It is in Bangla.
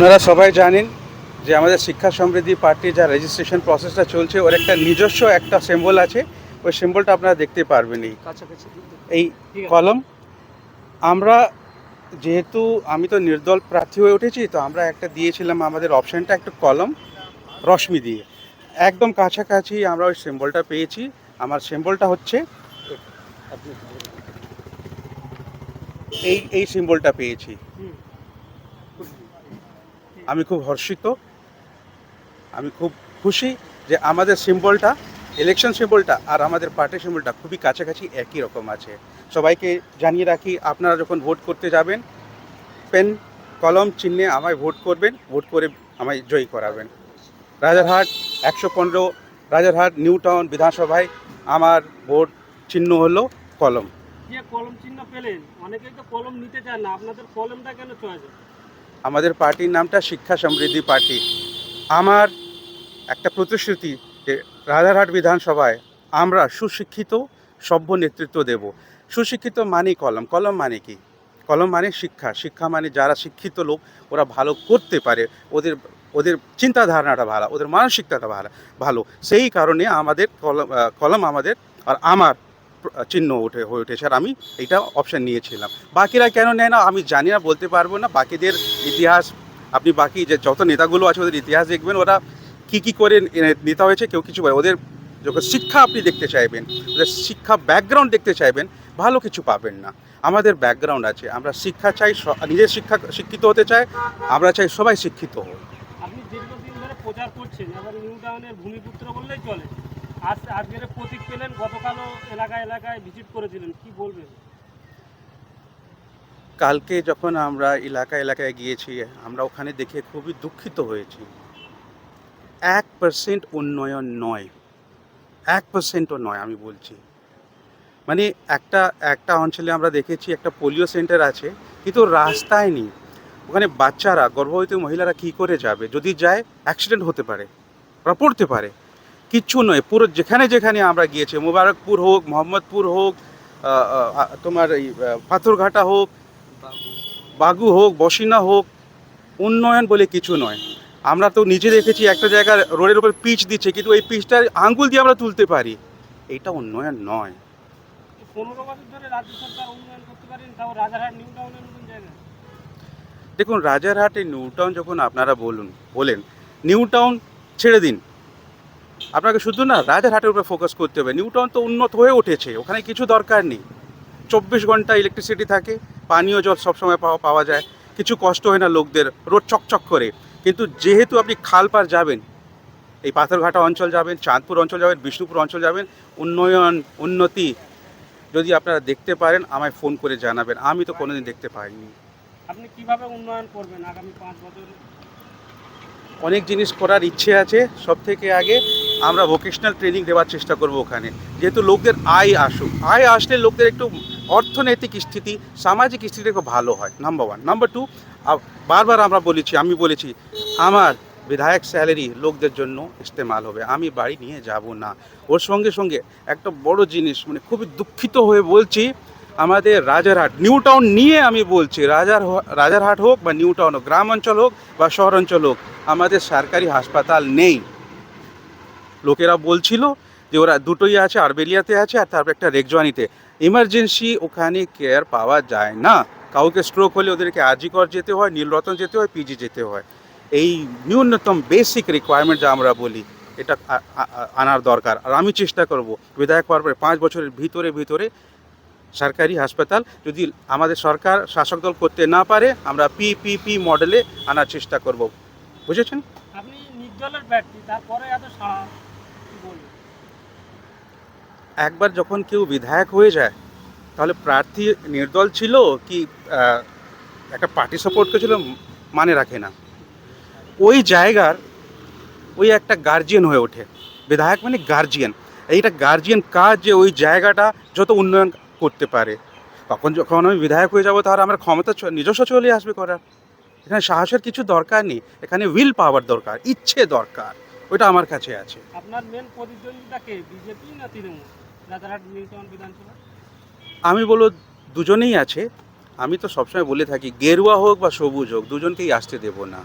আপনারা সবাই জানেন যে আমাদের শিক্ষা সমৃদ্ধি পার্টির যা রেজিস্ট্রেশন প্রসেসটা চলছে ওর একটা নিজস্ব একটা সিম্বল আছে। ওই সিম্বলটা আপনারা দেখতে পারবেন এই কলম। আমরা যেহেতু আমি তো নির্দল প্রার্থী হয়ে উঠেছি, তো আমরা একটা দিয়েছিলাম আমাদের অপশানটা একটা কলম রশ্মি দিয়ে একদম কাছাকাছি আমরা ওই সিম্বলটা পেয়েছি। আমার সিম্বলটা হচ্ছে এই সিম্বলটা পেয়েছি। আমি খুব হর্ষিত, আমি খুব খুশি যে আমাদের সিম্বলটা, ইলেকশন সিম্বলটা আর আমাদের পার্টির সিম্বলটা খুবই কাছাকাছি একই রকম আছে। সবাইকে জানিয়ে রাখি, আপনারা যখন ভোট করতে যাবেন পেন কলম চিহ্নে আমায় ভোট করবেন, ভোট করে আমায় জয়ী করাবেন। রাজারহাট 115 রাজারহাট নিউ টাউন বিধানসভায় আমার ভোট চিহ্ন হলো কলম। যে কলম চিহ্ন পেলেন, অনেকেই তো কলম নিতে চান না, আপনাদের কলমটা কেন চয়েস? আমাদের পার্টির নামটা শিক্ষা সমৃদ্ধি পার্টি। আমার একটা প্রতিশ্রুতি যে রাজারহাট বিধানসভায় আমরা সুশিক্ষিত সভ্য নেতৃত্ব দেব। সুশিক্ষিত মানে কলম, কলম মানে কি? কলম মানে শিক্ষা, শিক্ষা মানে যারা শিক্ষিত লোক ওরা ভালো করতে পারে, ওদের ওদের চিন্তাধারণাটা ভালো, ওদের মানসিকতাটা ভালো। সেই কারণে আমাদের কলম আমাদের আর আমার চিহ্ন হয়ে উঠেছে, আর আমি এইটা অপশান নিয়েছিলাম। বাকিরা কেন নেয় না আমি জানি না, বলতে পারবো না। বাকিদের ইতিহাস, আপনি বাকি যে যত নেতাগুলো আছে ওদের ইতিহাস দেখবেন, ওরা কী করে নেতা হয়েছে, কেউ কিছু বলে। ওদের যখন শিক্ষা আপনি দেখতে চাইবেন, ওদের শিক্ষা ব্যাকগ্রাউন্ড দেখতে চাইবেন, ভালো কিছু পাবেন না। আমাদের ব্যাকগ্রাউন্ড আছে, আমরা শিক্ষা চাই, নিজের শিক্ষিত হতে চাই, আমরা চাই সবাই শিক্ষিত হোক। আপনি দীর্ঘদিন ধরে প্রচার করছেন, এবার নিউ টাউনের ভূমিপুত্র বললেই চলে। আজকের প্রতীক পেলেন, গতকালও এলাকায় ভিজিট করেছিলেন, কি বলবেন? কালকে যখন আমরা এলাকায় গিয়েছি, আমরা ওখানে দেখে খুবই দুঃখিত হয়েছি। 1% উন্নয়ন নয়, 1%ও নয়। আমি বলছি মানে একটা অঞ্চলে আমরা দেখেছি একটা পোলিও সেন্টার আছে, কিন্তু রাস্তায় নেই। ওখানে বাচ্চারা, গর্ভবতী মহিলারা কী করে যাবে? যদি যায় অ্যাক্সিডেন্ট হতে পারে, ওরা পড়তে পারে। কিচ্ছু নয়। পুরো যেখানে আমরা গিয়েছি, মোবারকপুর হোক, মোহাম্মদপুর হোক, তোমার এই পাথরঘাটা হোক, বাগু হোক, বসিনা হোক, উন্নয়ন বলে কিছু নয়। আমরা তো নিজে দেখেছি একটা জায়গায় রোডের উপর পিচ দিচ্ছে, কিন্তু এই পিচটা আঙ্গুল দিয়ে আমরা তুলতে পারি। এইটা উন্নয়ন নয়। 15 বছর ধরে রাজ্য সরকার উন্নয়ন করতে পারেন, তাও রাজারহাট নিউ টাউনের মতন জায়গায়। দেখুন, রাজারহাটে নিউ টাউন যখন আপনারা বলেন নিউ টাউন ছেড়ে দিন, আপনাকে শুধু না রাজারহাটের উপরে ফোকাস করতে হবে। নিউ টাউন তো উন্নত হয়ে উঠেছে, ওখানে কিছু দরকার নেই। 24 ঘন্টা ইলেকট্রিসিটি থাকে, পানীয় জল সবসময় পাওয়া যায়, কিছু কষ্ট হয় না লোকদের, রোড চকচক করে। কিন্তু যেহেতু আপনি খালপার যাবেন, এই পাথরঘাটা অঞ্চল যাবেন, চাঁদপুর অঞ্চল যাবেন, বিষ্ণুপুর অঞ্চল যাবেন, উন্নয়ন উন্নতি যদি আপনারা দেখতে পারেন আমায় ফোন করে জানাবেন। আমি তো কোনোদিন দেখতে পাইনি। আপনি কিভাবে উন্নয়ন করবেন আগামী 5 বছরে? অনেক জিনিস করার ইচ্ছে আছে। সব থেকে আগে আমরা ভোকেশনাল ট্রেনিং দেওয়ার চেষ্টা করব ওখানে, যেহেতু লোকদের আয় আসুক। আয় আসলে লোকদের একটু অর্থনৈতিক স্থিতি, সামাজিক স্থিতি একটু ভালো হয়, নাম্বার 1। নাম্বার 2, বারবার আমি বলেছি আমার বিধায়ক স্যালারি লোকদের জন্য ইস্তেমাল হবে, আমি বাড়ি নিয়ে যাব না। ওর সঙ্গে সঙ্গে একটা বড় জিনিস, মানে খুবই দুঃখিত হয়ে বলছি, আমাদের রাজারহাট নিউ টাউন নিয়ে আমি বলছি, রাজারহাট হোক বা নিউ টাউন হোক, গ্রাম অঞ্চল হোক বা শহর অঞ্চল হোক, আমাদের সরকারি হাসপাতাল নেই। লোকেরা বলছিল যে ওরা দুটোই আছে, আরবেলিয়াতে আছে আর তারপর একটা রেগজওয়ানিতে। ইমার্জেন্সি ওখানে কেয়ার পাওয়া যায় না। কাউকে স্ট্রোক হলে ওদেরকে আজিকর যেতে হয়, নীলরতন যেতে হয়, পিজি যেতে হয়। এই ন্যূনতম বেসিক রিকোয়ারমেন্ট যা আমরা বলি, এটা আনার দরকার। আর আমি চেষ্টা করব বিধায়ক পর্বে 5 বছরের ভিতরে সরকারি হাসপাতাল যদি আমাদের সরকার শাসক দল করতে না পারে, আমরা পিপিপি মডেলে আনার চেষ্টা করব। বুঝেছেন? আপনি নির্দলের প্রার্থী, তারপরে এত সাহস, কি বলবেন? একবার যখন কেউ বিধায়ক হয়ে যায়, তাহলে প্রার্থী নির্দল ছিল কি একটা পার্টি সাপোর্ট করেছিল মানে রাখে না। ওই জায়গার ওই একটা গার্জিয়ান হয়ে ওঠে। বিধায়ক মানে গার্জিয়ান। এইটা গার্জিয়ান কাজ যে ওই জায়গাটা যত উন্নয়ন করতে পারে। তখন যখন আমি বিধায়ক হয়ে যাব, তাহলে আমার ক্ষমতা নিজস্ব চলে আসবে করার। এখানে সাহসের কিছু দরকার নেই, এখানে উইল পাওয়ার দরকার, ইচ্ছে দরকার। ওইটা আমার কাছে আছে। আপনার মেন প্রতিদ্বন্দ্বিতা কে, বিজেপি না তৃণমূল রাজারহাট নিউ টাউন বিধানসভা? আমি বলবো দুজনেই আছে। আমি তো সবসময় বলে থাকি, গেরুয়া হোক বা সবুজ হোক, দুজনকেই আসতে দেব না।